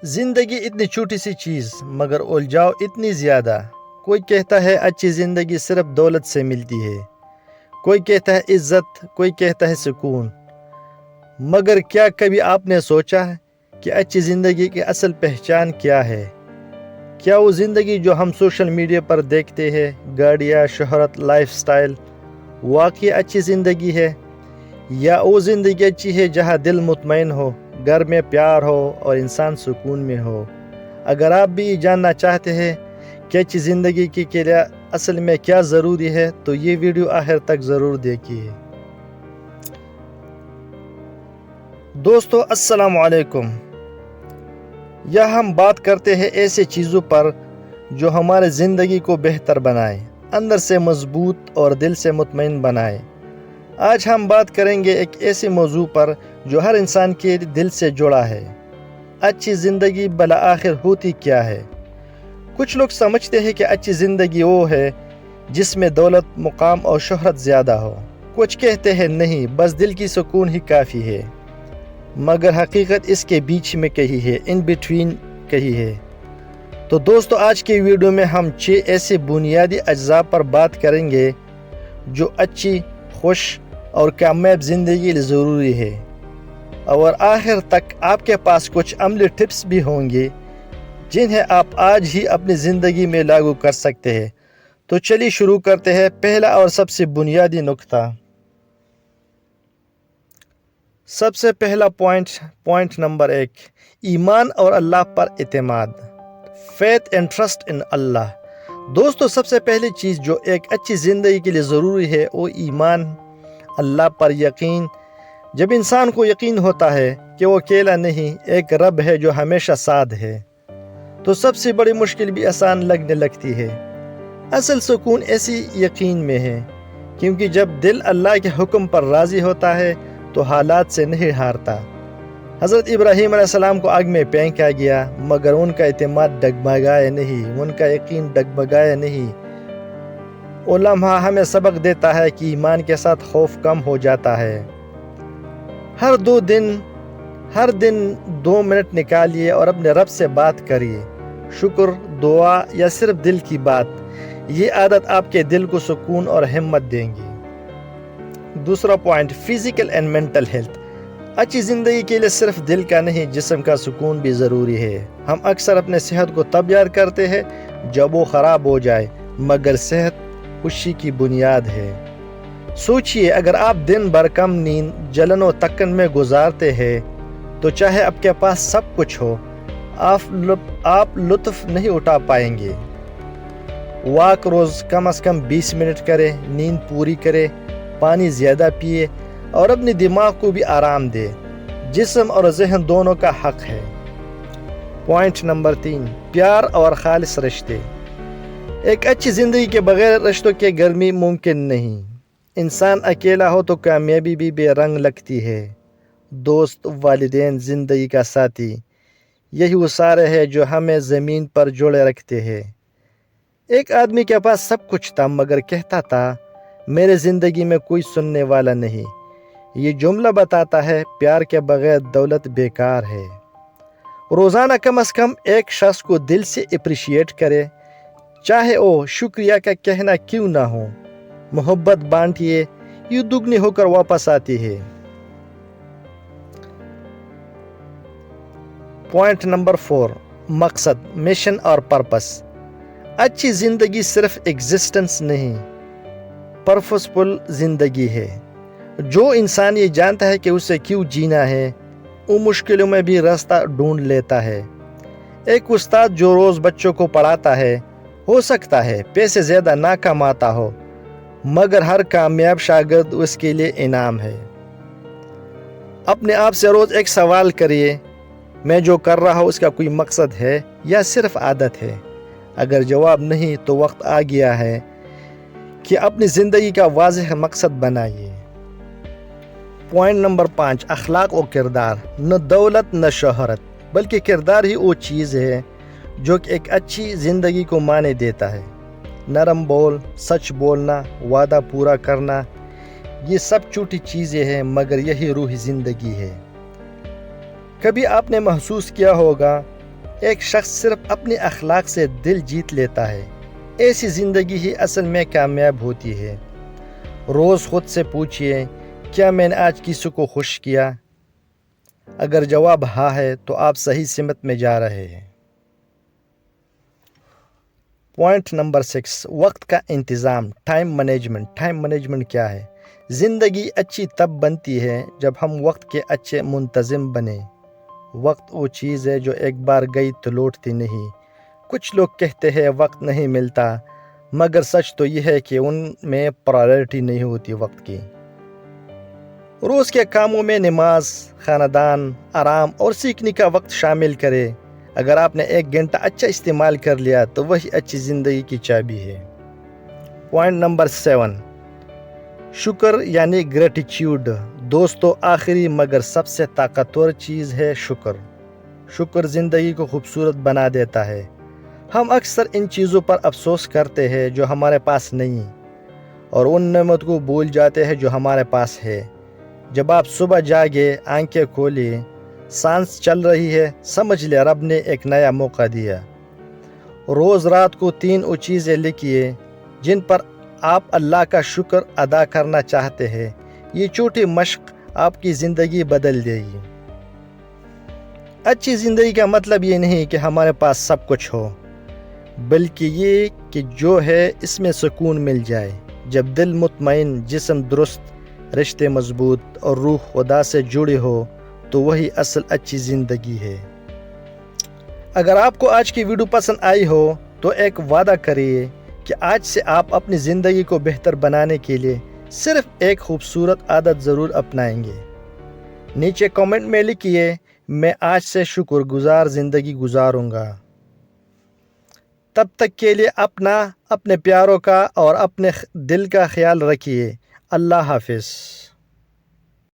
زندگی اتنی چھوٹی سی چیز مگر الجھاؤ اتنی زیادہ۔ کوئی کہتا ہے اچھی زندگی صرف دولت سے ملتی ہے، کوئی کہتا ہے عزت، کوئی کہتا ہے سکون۔ مگر کیا کبھی آپ نے سوچا ہے کہ اچھی زندگی کی اصل پہچان کیا ہے؟ کیا وہ زندگی جو ہم سوشل میڈیا پر دیکھتے ہیں، گاڑیاں، شہرت، لائف سٹائل، واقعی اچھی زندگی ہے؟ یا وہ زندگی اچھی ہے جہاں دل مطمئن ہو، گھر میں پیار ہو اور انسان سکون میں ہو؟ اگر آپ بھی جاننا چاہتے ہیں کہ اچھی زندگی کے لیے اصل میں کیا ضروری ہے تو یہ ویڈیو آخر تک ضرور دیکھیے۔ دوستو السلام علیکم۔ یہاں ہم بات کرتے ہیں ایسے چیزوں پر جو ہمارے زندگی کو بہتر بنائے، اندر سے مضبوط اور دل سے مطمئن بنائے۔ آج ہم بات کریں گے ایک ایسے موضوع پر جو ہر انسان کے دل سے جڑا ہے۔ اچھی زندگی بالآخر ہوتی کیا ہے؟ کچھ لوگ سمجھتے ہیں کہ اچھی زندگی وہ ہے جس میں دولت، مقام اور شہرت زیادہ ہو۔ کچھ کہتے ہیں نہیں، بس دل کی سکون ہی کافی ہے۔ مگر حقیقت اس کے بیچ میں کہیں ہے، ان بٹوین کہیں ہے۔ تو دوستو آج کے ویڈیو میں ہم 6 ایسے بنیادی اجزاء پر بات کریں گے جو اچھی، خوش اور کامیاب زندگی لیے ضروری ہے، اور آخر تک آپ کے پاس کچھ عملی ٹپس بھی ہوں گے جنہیں آپ آج ہی اپنی زندگی میں لاگو کر سکتے ہیں۔ تو چلیے شروع کرتے ہیں۔ پہلا اور سب سے بنیادی نقطہ، سب سے پہلا پوائنٹ نمبر 1، ایمان اور اللہ پر اعتماد۔ فیتھ اینڈ ٹرسٹ ان اللہ۔ دوستو سب سے پہلی چیز جو ایک اچھی زندگی کے لیے ضروری ہے وہ ایمان، اللہ پر یقین۔ جب انسان کو یقین ہوتا ہے کہ وہ اکیلا نہیں، ایک رب ہے جو ہمیشہ ساتھ ہے، تو سب سے بڑی مشکل بھی آسان لگنے لگتی ہے۔ اصل سکون ایسی یقین میں ہے، کیونکہ جب دل اللہ کے حکم پر راضی ہوتا ہے تو حالات سے نہیں ہارتا۔ حضرت ابراہیم علیہ السلام کو آگ میں پھینکا گیا مگر ان کا اعتماد ڈگمگایا نہیں، ان کا یقین ڈگمگایا نہیں۔ وہ لمحہ ہمیں سبق دیتا ہے کہ ایمان کے ساتھ خوف کم ہو جاتا ہے۔ ہر دن 2 منٹ نکالیے اور اپنے رب سے بات کریے، شکر، دعا یا صرف دل کی بات۔ یہ عادت آپ کے دل کو سکون اور ہمت دیں گی۔ دوسرا point, physical and mental health. اچھی زندگی کے لیے صرف دل کا نہیں، جسم کا سکون بھی ضروری ہے۔ ہم اکثر اپنے صحت کو تب یاد کرتے ہیں جب وہ خراب ہو جائے، مگر صحت خوشی کی بنیاد ہے۔ سوچئے اگر آپ دن بھر کم نیند، جلن و تکن میں گزارتے ہیں تو چاہے آپ کے پاس سب کچھ ہو، آپ لطف نہیں اٹھا پائیں گے۔ واک روز کم از کم 20 منٹ کرے، نیند پوری کرے، پانی زیادہ پیے اور اپنے دماغ کو بھی آرام دے۔ جسم اور ذہن دونوں کا حق ہے۔ پوائنٹ نمبر 3، پیار اور خالص رشتے۔ ایک اچھی زندگی کے بغیر رشتوں کی گرمی ممکن نہیں۔ انسان اکیلا ہو تو کامیابی بھی بے رنگ لگتی ہے۔ دوست، والدین، زندگی کا ساتھی، یہی وہ سارے ہیں جو ہمیں زمین پر جوڑے رکھتے ہیں۔ ایک آدمی کے پاس سب کچھ تھا مگر کہتا تھا میرے زندگی میں کوئی سننے والا نہیں۔ یہ جملہ بتاتا ہے پیار کے بغیر دولت بیکار ہے۔ روزانہ کم از کم ایک شخص کو دل سے اپریشیٹ کرے، چاہے وہ شکریہ کا کہنا کیوں نہ ہو۔ محبت بانٹیے، یہ دگنی ہو کر واپس آتی ہے۔ پوائنٹ نمبر 4، مقصد، مشن اور پرپس۔ اچھی زندگی صرف ایگزسٹنس نہیں، پرپسفل زندگی ہے۔ جو انسان یہ جانتا ہے کہ اسے کیوں جینا ہے، وہ مشکلوں میں بھی راستہ ڈھونڈ لیتا ہے۔ ایک استاد جو روز بچوں کو پڑھاتا ہے، ہو سکتا ہے پیسے زیادہ نہ کماتا ہو، مگر ہر کامیاب شاگرد اس کے لیے انعام ہے۔ اپنے آپ سے روز ایک سوال کریے، میں جو کر رہا ہوں اس کا کوئی مقصد ہے یا صرف عادت ہے؟ اگر جواب نہیں تو وقت آ گیا ہے کہ اپنی زندگی کا واضح مقصد بنائیے۔ پوائنٹ نمبر 5، اخلاق و کردار۔ نہ دولت نہ شہرت، بلکہ کردار ہی وہ چیز ہے جو کہ ایک اچھی زندگی کو معنی دیتا ہے۔ نرم بول، سچ بولنا، وعدہ پورا کرنا، یہ سب چھوٹی چیزیں ہیں مگر یہی روح زندگی ہے۔ کبھی آپ نے محسوس کیا ہوگا ایک شخص صرف اپنی اخلاق سے دل جیت لیتا ہے، ایسی زندگی ہی اصل میں کامیاب ہوتی ہے۔ روز خود سے پوچھئے، کیا میں نے آج کسی کو خوش کیا؟ اگر جواب ہاں ہے تو آپ صحیح سمت میں جا رہے ہیں۔ پوائنٹ نمبر 6، وقت کا انتظام، ٹائم مینجمنٹ۔ ٹائم مینجمنٹ کیا ہے؟ زندگی اچھی تب بنتی ہے جب ہم وقت کے اچھے منتظم بنیں۔ وقت وہ چیز ہے جو ایک بار گئی تو لوٹتی نہیں۔ کچھ لوگ کہتے ہیں وقت نہیں ملتا، مگر سچ تو یہ ہے کہ ان میں پرائیورٹی نہیں ہوتی وقت کی۔ روز کے کاموں میں نماز، خاندان، آرام اور سیکھنے کا وقت شامل کرے۔ اگر آپ نے 1 گھنٹہ اچھا استعمال کر لیا تو وہی اچھی زندگی کی چابی ہے۔ پوائنٹ نمبر 7، شکر یعنی گریٹیچیوڈ۔ دوستو، آخری مگر سب سے طاقتور چیز ہے شکر۔ شکر زندگی کو خوبصورت بنا دیتا ہے۔ ہم اکثر ان چیزوں پر افسوس کرتے ہیں جو ہمارے پاس نہیں، اور ان نعمت کو بھول جاتے ہیں جو ہمارے پاس ہے۔ جب آپ صبح جاگے، آنکھیں کھولے، سانس چل رہی ہے، سمجھ لے رب نے ایک نیا موقع دیا۔ روز رات کو 3 وہ چیزیں لکھیے جن پر آپ اللہ کا شکر ادا کرنا چاہتے ہیں۔ یہ چھوٹی مشق آپ کی زندگی بدل دے گی۔ اچھی زندگی کا مطلب یہ نہیں کہ ہمارے پاس سب کچھ ہو، بلکہ یہ کہ جو ہے اس میں سکون مل جائے۔ جب دل مطمئن، جسم درست، رشتے مضبوط اور روح خدا سے جڑی ہو تو وہی اصل اچھی زندگی ہے۔ اگر آپ کو آج کی ویڈیو پسند آئی ہو تو ایک وعدہ کریے کہ آج سے آپ اپنی زندگی کو بہتر بنانے کے لیے صرف ایک خوبصورت عادت ضرور اپنائیں گے۔ نیچے کمنٹ میں لکھیے، میں آج سے شکر گزار زندگی گزاروں گا۔ تب تک کے لیے اپنے پیاروں کا اور اپنے دل کا خیال رکھیے۔ اللہ حافظ۔